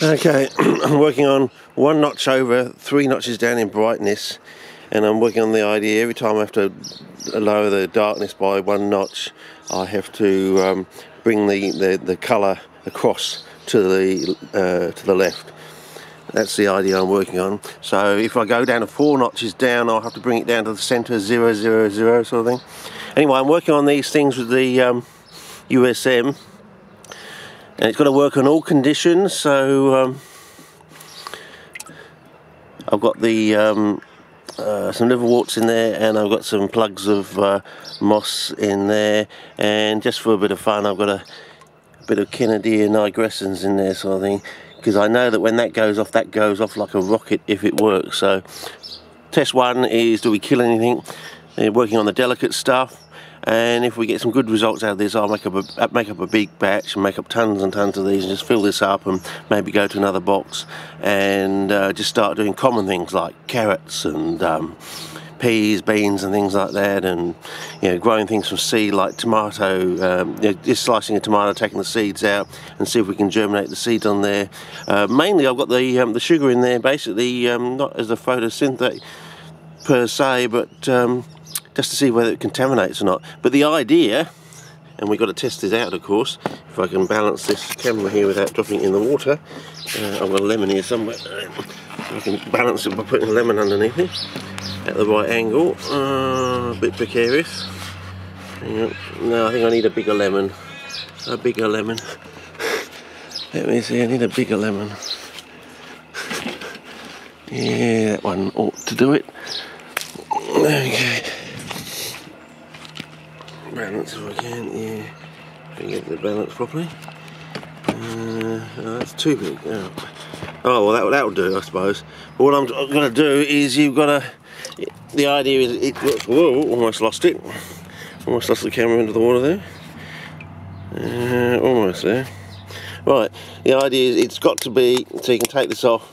Okay, I'm working on 1 notch over, 3 notches down in brightness, and I'm working on the idea every time I have to lower the darkness by 1 notch, I have to bring the colour across to the left. That's the idea I'm working on. So if I go down to 4 notches down, I'll have to bring it down to the centre, 0, 0, 0 sort of thing. Anyway, I'm working on these things with the USM. And it's got to work on all conditions, so I've got the some liverworts in there, and I've got some plugs of moss in there, and just for a bit of fun I've got a bit of Kennedy nigrescens in there sort of thing, because I know that when that goes off like a rocket if it works. So test 1 is, do we kill anything? They're working on the delicate stuff. And if we get some good results out of this, I'll make up a big batch and make up tons and tons of these and just fill this up and maybe go to another box and just start doing common things like carrots and peas, beans and things like that, and growing things from seed like tomato, just slicing a tomato, taking the seeds out and see if we can germinate the seeds on there. Mainly I've got the sugar in there, basically not as a photosynthate per se, but just to see whether it contaminates or not. But the idea, and we've got to test this out of course, if I can balance this camera here without dropping it in the water. I've got a lemon here somewhere. I can balance it by putting a lemon underneath it at the right angle. A bit precarious. No, I think I need a bigger lemon. A bigger lemon. Let me see, I need a bigger lemon. Yeah, that one ought to do it. Okay. Balance if I can, yeah. If I can get the balance properly. Oh, that's too big. Oh, well, that'll do, I suppose. But what I'm going to do is you've got to. The idea is whoa, almost lost it. Almost lost the camera into the water there. Almost there. Right. The idea is it's got to be so you can take this off.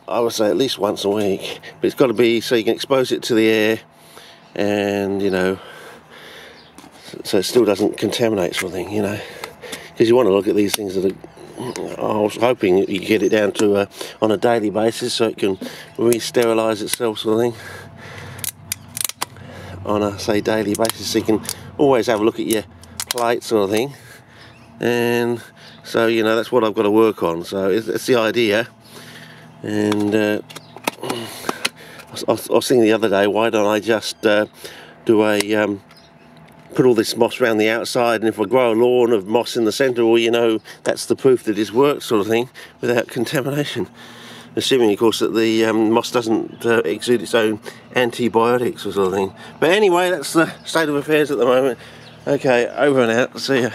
I would say at least once a week, but it's got to be so you can expose it to the air, and so it still doesn't contaminate sort of thing, because you want to look at these things that are. I was hoping you get it down to on a daily basis so it can re-sterilise itself sort of thing on a say daily basis, so you can always have a look at your plate sort of thing, and so that's what I've got to work on. So that's the idea. And I was thinking the other day, why don't I just do a put all this moss around the outside, and if I grow a lawn of moss in the centre, well, that's the proof that it's worked sort of thing, without contamination. Assuming, of course, that the moss doesn't exude its own antibiotics or sort of thing. But anyway, that's the state of affairs at the moment. Okay, over and out. See ya.